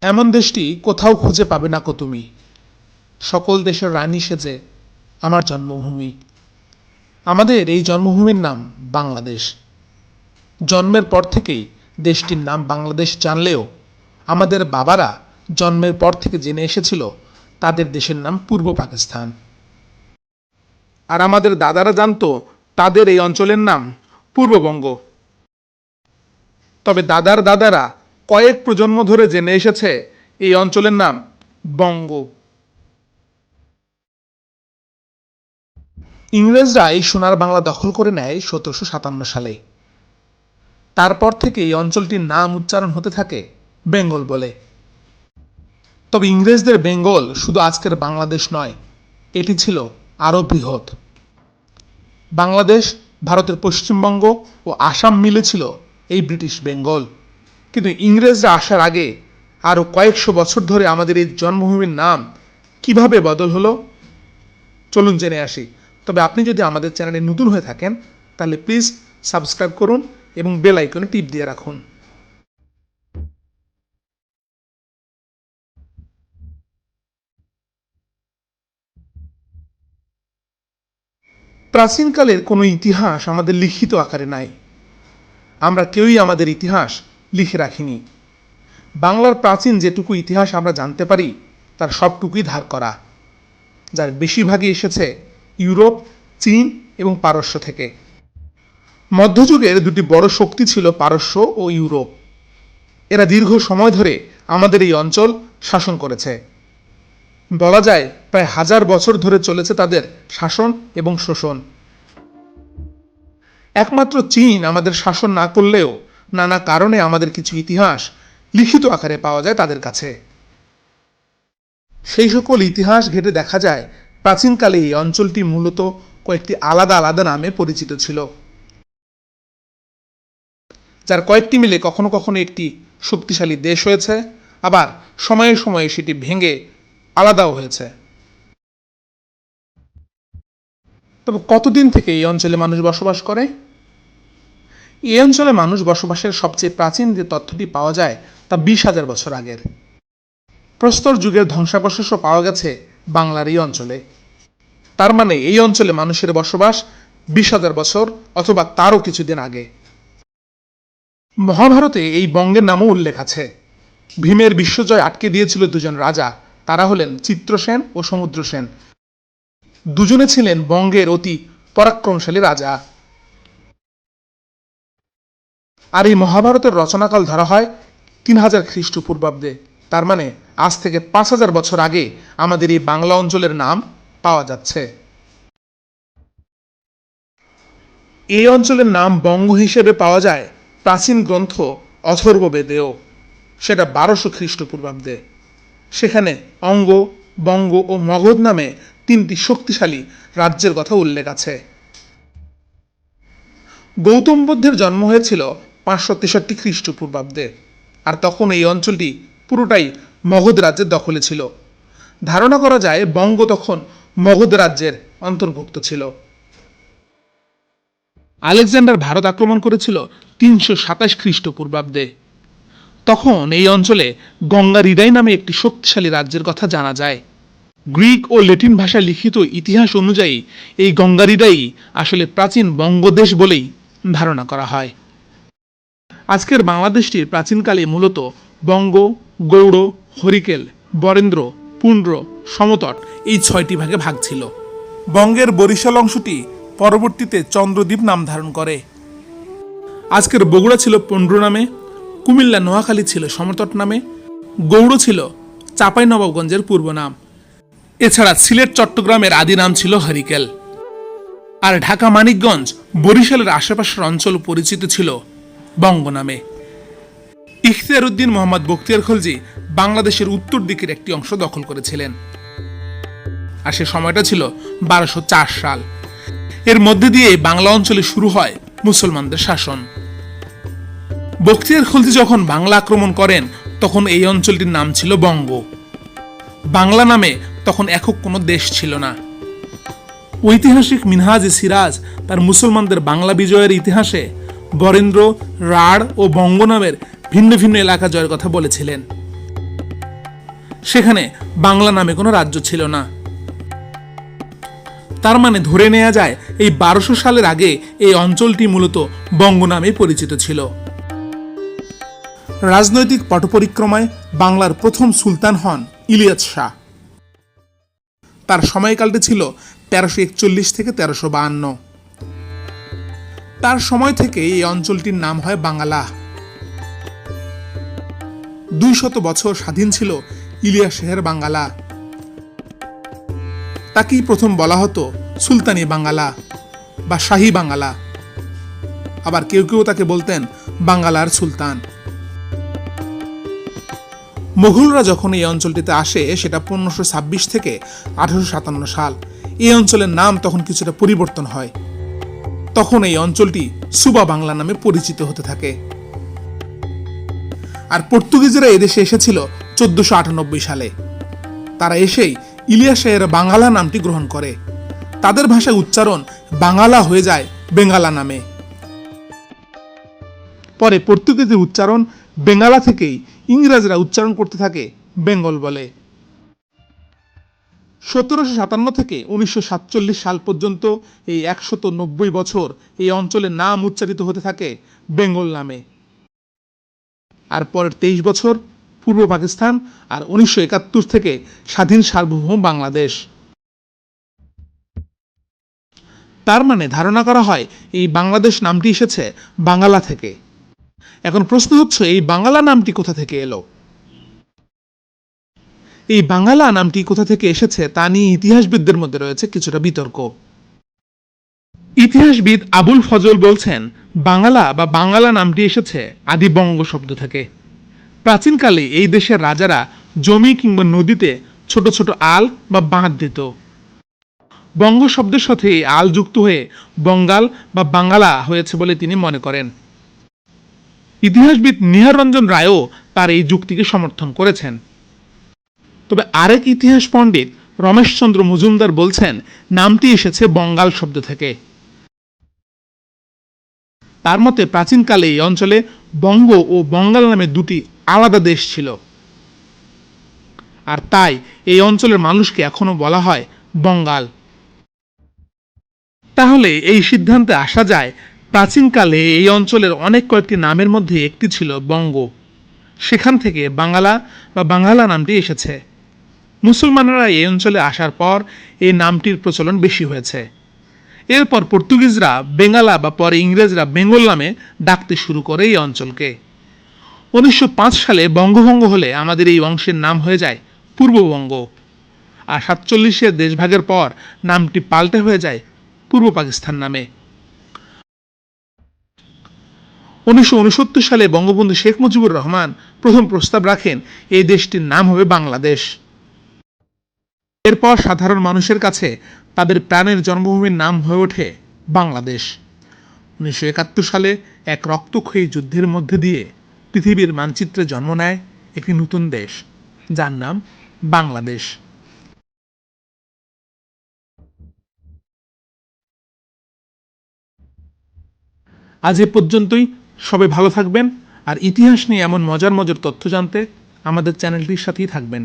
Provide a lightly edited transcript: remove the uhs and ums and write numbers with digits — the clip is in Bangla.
এমন দেশটি কোথাও খুঁজে পাবে না কো তুমি, সকল দেশের রানী সেজে আমার জন্মভূমি। আমাদের এই জন্মভূমির নাম বাংলাদেশ। জন্মের পর থেকেই দেশটির নাম বাংলাদেশ জানলেও আমাদের বাবারা জন্মের পর থেকে জেনে এসেছিল তাদের দেশের নাম পূর্ব পাকিস্তান। আর আমাদের দাদারা জানতো তাদের এই অঞ্চলের নাম পূর্ববঙ্গ। তবে দাদার দাদারা কয়েক প্রজন্ম ধরে জেনে এসেছে এই অঞ্চলের নাম বঙ্গ। ইংরেজরা এই সোনার বাংলা দখল করে নেয় 1757 সালে। তারপর থেকে এই অঞ্চলটির নাম উচ্চারণ হতে থাকে বেঙ্গল বলে। তবে ইংরেজদের বেঙ্গল শুধু আজকের বাংলাদেশ নয়, এটি ছিল আরও বৃহৎ। বাংলাদেশ, ভারতের পশ্চিমবঙ্গ ও আসাম মিলে ছিল এই ব্রিটিশ বেঙ্গল। কিন্তু ইংরেজরা আসার আগে আরও কয়েকশো বছর ধরে আমাদের এই জন্মভূমির নাম কিভাবে বদল হলো চলুন জেনে আসি। তবে আপনি যদি আমাদের চ্যানেলে নতুন হয়ে থাকেন তাহলে প্লিজ সাবস্ক্রাইব করুন এবং বেল আইকনে টিপ দিয়ে রাখুন। প্রাচীনকালের কোনো ইতিহাস আমাদের লিখিত আকারে নাই। আমরা কেউই আমাদের ইতিহাস লিখে রাখিনি। বাংলার প্রাচীন যেটুকু ইতিহাস আমরা জানতে পারি তার সবটুকুই ধার করা, যার বেশিরভাগই এসেছে ইউরোপ, চীন এবং পারস্য থেকে। মধ্যযুগের দুটি বড় শক্তি ছিল পারস্য ও ইউরোপ। এরা দীর্ঘ সময় ধরে আমাদের এই অঞ্চল শাসন করেছে। বলা যায় প্রায় 1000 বছর ধরে চলেছে তাদের শাসন এবং শোষণ। একমাত্র চীন আমাদের শাসন না করলেও নানা কারণে আমাদের কিছু ইতিহাস লিখিত আকারে পাওয়া যায় তাদের কাছে। সেই সকল ইতিহাস ঘেঁটে দেখা যায় প্রাচীনকালে এই অঞ্চলটি মূলত কয়েকটি আলাদা আলাদা নামে পরিচিত ছিল, যার কয়েকটি মিলে কখনো কখনো একটি শক্তিশালী দেশ হয়েছে, আবার সময়ে সময়ে সেটি ভেঙে আলাদাও হয়েছে। তবে কতদিন থেকে এই অঞ্চলে মানুষ বসবাস করে? এই অঞ্চলে মানুষ বসবাসের সবচেয়ে প্রাচীন যে তথ্যটি পাওয়া যায় তা 20,000 বছর আগের। প্রস্তর যুগের ধ্বংসাবশেষও পাওয়া গেছে বাংলার এই অঞ্চলে। তার মানে এই অঞ্চলে মানুষের বসবাস 20,000 বছর অথবা তারও কিছুদিন আগে। মহাভারতে এই বঙ্গের নামও উল্লেখ আছে। ভীমের বিশ্বজয় আটকে দিয়েছিল দুজন রাজা, তারা হলেন চিত্রসেন ও সমুদ্রসেন। দুজনে ছিলেন বঙ্গের অতি পরাক্রমশালী রাজা। আর এই মহাভারতের রচনাকাল ধরা হয় 3000 খ্রিস্টপূর্বাব্দে। তার মানে আজ থেকে 5000 বছর আগে আমাদের এই বাংলা অঞ্চলের নাম পাওয়া যাচ্ছে। এই অঞ্চলের নাম বঙ্গ হিসেবে পাওয়া যায় প্রাচীন গ্রন্থ অথর্ববেদেও, সেটা 1200 খ্রিস্টপূর্বাব্দে। সেখানে অঙ্গ, বঙ্গ ও মগধ নামে 3টি শক্তিশালী রাজ্যের কথা উল্লেখ আছে। গৌতম বুদ্ধের জন্ম হয়েছিল 563 খ্রিস্টপূর্বাব্দে, আর তখন এই অঞ্চলটি পুরোটাই মগধ রাজ্যের দখলে ছিল। ধারণা করা যায় বঙ্গ তখন মগধ রাজ্যের অন্তর্ভুক্ত ছিল। আলেকজান্ডার ভারত আক্রমণ করেছিল 327 খ্রিস্টপূর্বাব্দে। তখন এই অঞ্চলে গঙ্গারিডাই নামে একটি শক্তিশালী রাজ্যের কথা জানা যায়। গ্রিক ও ল্যাটিন ভাষায় লিখিত ইতিহাস অনুযায়ী এই গঙ্গারিডাই আসলে প্রাচীন বঙ্গদেশ বলেই ধারণা করা হয়। আজকের বাংলাদেশটির প্রাচীনকালে মূলত বঙ্গ, গৌড়, হরিকেল, বরেন্দ্র, পুন্ড্র, সমতট এই 6টি ভাগে ভাগ ছিল। বঙ্গের বরিশাল অংশটি পরবর্তীতে চন্দ্রদ্বীপ নাম ধারণ করে। আজকের বগুড়া ছিল পুন্ড্র নামে, কুমিল্লা নোয়াখালী ছিল সমতট নামে, গৌড় ছিল চাঁপাইনবাবগঞ্জের পূর্ব নাম। এছাড়া সিলেট চট্টগ্রামের আদি নাম ছিল হরিকেল। আর ঢাকা মানিকগঞ্জ বরিশালের আশেপাশের অঞ্চল পরিচিত ছিল বঙ্গ নামে। ইখতিয়ার উদ্দিন মোহাম্মদ বখতিয়ার খলজি বাংলাদেশের উত্তর দিকের একটি অংশ দখল করেছিলেন, আর সে সময়টা ছিল 1204 সাল। এর মধ্যে দিয়ে বাংলা অঞ্চলে শুরু হয় মুসলমানদের শাসন। বখতিয়ার খলজি যখন বাংলা আক্রমণ করেন তখন এই অঞ্চলটির নাম ছিল বঙ্গ। বাংলা নামে তখন একক কোনো দেশ ছিল না। ঐতিহাসিক মিনহাজে সিরাজ তার মুসলমানদের বাংলা বিজয়ের ইতিহাসে বরেন্দ্র, রাঢ় ও বঙ্গ নামের ভিন্ন ভিন্ন এলাকা জয়ের কথা বলেছিলেন। সেখানে বাংলা নামে কোনো রাজ্য ছিল না। তার মানে ধরে নেওয়া যায় এই 1200 সালের আগে এই অঞ্চলটি মূলত বঙ্গ নামে পরিচিত ছিল। রাজনৈতিক পটপরিক্রমায় বাংলার প্রথম সুলতান হন ইলিয়াস শাহ। তার সময়কালটি ছিল 1341 থেকে 1352। তার সময় থেকে এই অঞ্চলটির নাম হয় বাঙ্গালা। 200 বছর স্বাধীন ছিল ইলিয়াস শাহের বাঙ্গালা। তাকেই প্রথম বলা হতো সুলতানি বাঙ্গালা বা শাহী বাঙ্গালা। আবার কেউ কেউ তাকে বলতেন বাঙ্গালার সুলতান। মুঘলরা যখন এই অঞ্চলটিতে আসে সেটা 1526 থেকে 1857 সাল। এই অঞ্চলের নাম তখন কিছুটা পরিবর্তন হয়। তখন এই অঞ্চলটি সুবা বাংলা নামে পরিচিত হতে থাকে। আর পর্তুগিজরা এদেশে এসেছিল 1498 সালে। তারা এসেই ইলিয়াস শাহের বাঙ্গালা নামটি গ্রহণ করে। তাদের ভাষায় উচ্চারণ বাঙ্গালা হয়ে যায় বেঙ্গালা নামে। পরে পর্তুগিজের উচ্চারণ বেঙ্গালা থেকেই ইংরেজরা উচ্চারণ করতে থাকে বেঙ্গল বলে। 1757 থেকে 1947 সাল পর্যন্ত এই 190 বছর এই অঞ্চলের নাম উচ্চারিত হতে থাকে বেঙ্গল নামে। আর পরের 23 বছর পূর্ব পাকিস্তান, আর 1971 থেকে স্বাধীন সার্বভৌম বাংলাদেশ। তার মানে ধারণা করা হয় এই বাংলাদেশ নামটি এসেছে বাঙ্গালা থেকে। এখন প্রশ্ন হচ্ছে এই বাঙ্গালা নামটি কোথা থেকে এলো? এই বাঙ্গালা নামটি কোথা থেকে এসেছে তা নিয়ে ইতিহাসবিদদের মধ্যে রয়েছে কিছুটা বিতর্ক। ইতিহাসবিদ আবুল ফজল বলছেন বাঙ্গালা বা বাঙ্গালা নামটি এসেছে আদি বঙ্গ শব্দ থেকে। প্রাচীনকালে এই দেশের রাজারা জমি কিংবা নদীতে ছোট ছোট আল বা বাঁধ দিত। বঙ্গ শব্দের সাথে এই আল যুক্ত হয়ে বঙ্গাল বা বাঙ্গালা হয়েছে বলে তিনি মনে করেন। ইতিহাসবিদ নিহার রঞ্জন রায়ও তার এই যুক্তিকে সমর্থন করেছেন। তবে আরেক ইতিহাস পণ্ডিত রমেশচন্দ্র মজুমদার বলছেন নামটি এসেছে বঙ্গাল শব্দ থেকে। তার মতে প্রাচীনকালে এই অঞ্চলে বঙ্গ ও বঙ্গাল নামে দুটি আলাদা দেশ ছিল, আর তাই এই অঞ্চলের মানুষকে এখনো বলা হয় বঙ্গাল। তাহলে এই সিদ্ধান্তে আসা যায় প্রাচীনকালে এই অঞ্চলের অনেক কয়েকটি নামের মধ্যে একটি ছিল বঙ্গ। সেখান থেকে বাঙ্গালা বা বাঙ্গালা নামটি এসেছে। মুসলমানরা এই অঞ্চলে আসার পর এই নামটির প্রচলন বেশি হয়েছে। এরপর পর্তুগিজরা বেঙ্গালা বা পরে ইংরেজরা বেঙ্গল নামে ডাকতে শুরু করে এই অঞ্চলকে। 1905 সালে বঙ্গভঙ্গ হলে আমাদের এই অংশের নাম হয়ে যায় পূর্ববঙ্গ। আর 47-এর দেশভাগের পর নামটি পাল্টে হয়ে যায় পূর্ব পাকিস্তান নামে। 1969 সালে বঙ্গবন্ধু শেখ মুজিবুর রহমান প্রথম প্রস্তাব রাখেন এই দেশটির নাম হবে বাংলাদেশ। এরপর সাধারণ মানুষের কাছে তাদের প্রাণের জন্মভূমির নাম হয়ে ওঠে বাংলাদেশ। 1971 সালে এক রক্তক্ষয়ী যুদ্ধের মধ্যে দিয়ে পৃথিবীর মানচিত্রে জন্ম নেয় একটি নতুন দেশ, যার নাম বাংলাদেশ। আজ এ পর্যন্তই। সবাই ভালো থাকবেন, আর ইতিহাস নিয়ে এমন মজার মজার তথ্য জানতে আমাদের চ্যানেলটির সাথেই থাকবেন।